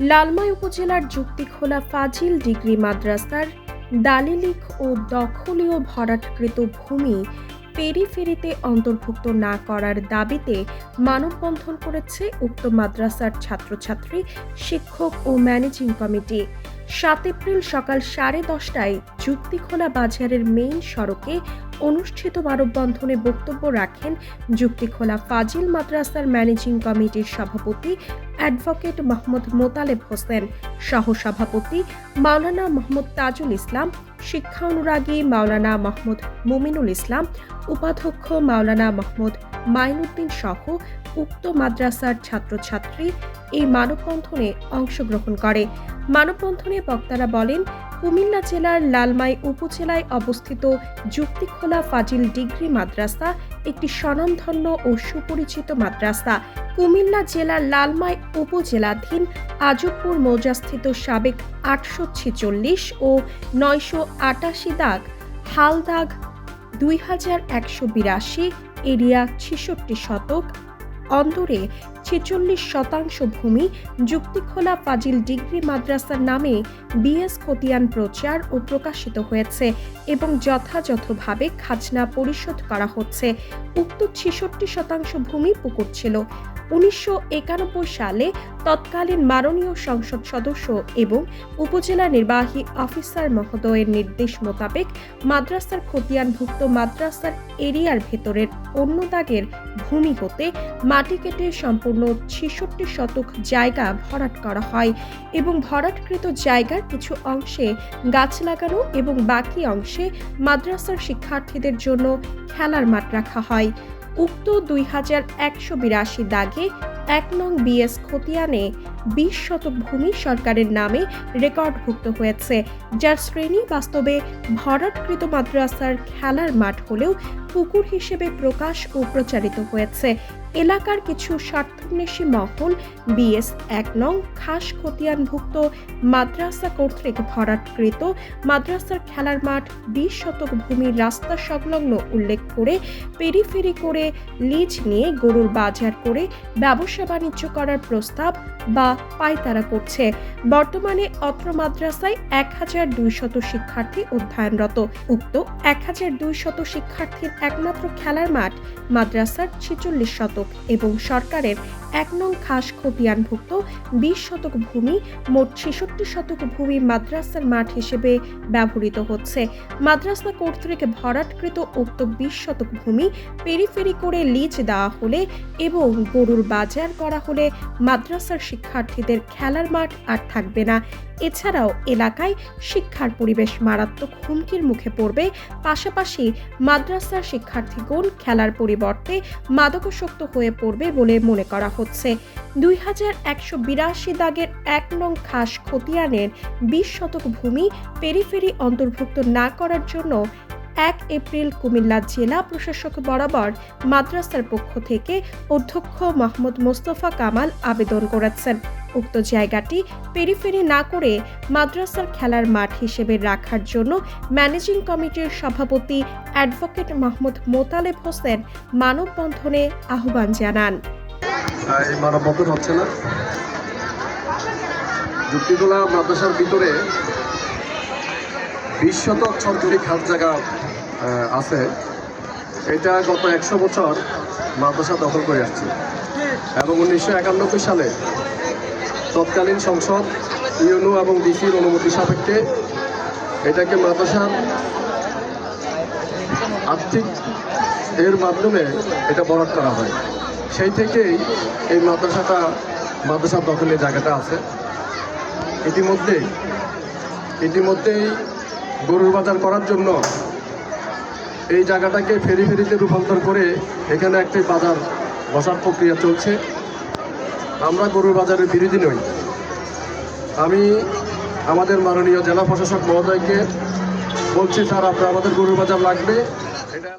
লালমাই উপজেলার যুক্তিখোলা ফাজিল ডিগ্রি মাদ্রাসার দালিলিক ও দখলীয় ভরাটকৃত ভূমি পেরিফেরিতে অন্তর্ভুক্ত না করার দাবিতে মানববন্ধন করেছে উক্ত মাদ্রাসার ছাত্রছাত্রী, শিক্ষক ও ম্যানেজিং কমিটি। ৭ এপ্রিল সকাল 10:30টায় যুক্তিখোলা বাজারের মেইন সড়কে অনুষ্ঠিত মানববন্ধনে বক্তব্য রাখেন যুক্তিখোলা ফাজিল মাদ্রাসার ম্যানেজিং কমিটির সভাপতি অ্যাডভোকেট মোহাম্মদ মোতালেব হোসেন, সহসভাপতি মাওলানা মোহাম্মদ তাজুল ইসলাম, শিক্ষা অনুরাগী মাওলানা মোহাম্মদ মুমিনুল ইসলাম, উপাধ্যক্ষ মাওলানা মোহাম্মদ মাইনুদ্দিন সহ উক্ত মাদ্রাসার ছাত্রছাত্রী এই মানববন্ধনে অংশগ্রহণ করে। মানববন্ধনে বক্তারা বলেন, কুমিল্লা জেলার লালমাই উপজেলায় অবস্থিত যুক্তিখোলা ফাজিল ডিগ্রি মাদ্রাসা একটি স্বনামধন্য ও সুপরিচিত মাদ্রাসা। কুমিল্লা জেলার লালমাই উপজেলাধীন আজবপুর মৌজাস্থিত সাবেক 846 ও 988 দাগ হালদাগ 2182 এরিয়া 66 শতক অন্দরে 46% ভূমি যুক্তিখোলা ফাজিল ডিগ্রি মাদ্রাসার নামে বিএস খতিয়ান প্রচার ও প্রকাশিত হয়েছে এবং যথাযথভাবে খাজনা পরিশোধ করা হচ্ছে। উক্ত 66% ভূমি পুকুর ছিল। 1991 সালে তৎকালীন মাননীয় সংসদ সদস্য এবং উপজেলা নির্বাহী অফিসার মহোদয়ের নির্দেশ মোতাবেক মাদ্রাসার খতিয়ানভুক্ত মাদ্রাসার এরিয়ার ভেতরের অন্য দাগের ভূমি হতে মাটি কেটে সম্পূর্ণ 66 শতক জায়গা ভরাট করা হয় এবং ভরাটকৃত জায়গার কিছু অংশে গাছ লাগানো এবং বাকি অংশে মাদ্রাসার শিক্ষার্থীদের জন্য খেলার মাঠ রাখা হয়। উক্ত 2182 দাগে 1 নং বিএস খতিয়ানে 20 শতক ভূমি সরকারের নামে রেকর্ডভুক্ত হয়েছে, যার শ্রেণী বাস্তবে ভরাটকৃত মাদ্রাসার খেলার মাঠ হলেও পুকুর হিসেবে প্রকাশ ও প্রচারিত হয়েছে। এলাকার কিছু স্বার্থান্বেষী মহল বিএস 1 নং খাস খতিয়ানভুক্ত মাদ্রাসা কর্তৃক ভরাটকৃত মাদ্রাসার খেলার মাঠ 20 শতক ভূমির রাস্তা সংলগ্ন উল্লেখ করে পেরিফেরি করে লিজ নিয়ে গরুর বাজার করে ব্যবসা বাণিজ্য করার প্রস্তাব বা পায়তারা করছে। বর্তমানে অত্র মাদ্রাসায় 1200 শিক্ষার্থী অধ্যয়নরত। উক্ত 1200 শিক্ষার্থীর একমাত্র খেলার মাঠ মাদ্রাসার 46 শতক এবং সরকারের 1 নং খাস খতিয়ানভুক্ত 20 শতক ভূমি মোট 66 শতক ভূমি মাদ্রাসার মাঠ হিসেবে ব্যবহৃত হচ্ছে। মাদ্রাসা কর্তৃক ভরাটকৃত উক্ত 20 শতক ভূমি পেরিফেরি করে লিজ দেওয়া হলে এবং গরুর বাজার করা হলে মাদ্রাসার শিক্ষার্থীদের খেলার মাঠ আর থাকবে না। এছাড়াও এলাকায় শিক্ষার পরিবেশ মারাত্মক হুমকির মুখে পড়বে। পাশাপাশি মাদ্রাসার শিক্ষার্থীগণ খেলার পরিবর্তে মাদকাসক্ত হয়ে পড়বে বলে মনে করা হচ্ছে। 2182 দাগের 1 নং খাস খতিয়ানের 20 শতক ভূমি পেরিফেরি অন্তর্ভুক্ত না করার জন্য 1 এপ্রিল কুমিল্লা জেলা প্রশাসক বরাবর মাদ্রাসার পক্ষ থেকে অধ্যক্ষ মোহাম্মদ মোস্তফা কামাল আবেদন করেছেন উক্ত জায়গাটি পেরিফেরি না করে মাদ্রাসার খেলার মাঠ হিসেবে রাখার জন্য ম্যানেজিং কমিটির সভাপতি অ্যাডভোকেট মোহাম্মদ মোতালেব হোসেন মানববন্ধনে আহ্বান জানান। এই মানববন্ধন হচ্ছে না, যুক্তিখোলা মাদ্রাসার ভিতরে 20 শতক সরকারি খাস জায়গা আছে। এটা গত 100 বছর মাদ্রাসা দখল করে আসছে এবং 1991 সালে তৎকালীন সংসদ ইউনো এবং ডিসির অনুমতি সাপেক্ষে এটাকে মাদ্রাসার আর্থিক এর মাধ্যমে এটা বরাদ করা হয়। সেই থেকেই এই মাদ্রাসার দখলের জায়গাটা আছে। ইতিমধ্যেই গরুর বাজার করার জন্য এই জায়গাটাকে ফেরিতে রূপান্তর করে এখানে একটি বাজার বসার প্রক্রিয়া চলছে। আমরা গরুর বাজারের বিরোধী নই। আমি আমাদের মাননীয় জেলা প্রশাসক মহোদয়কে বলছি, স্যার আপনার আমাদের গরুর বাজার লাগবে। এটা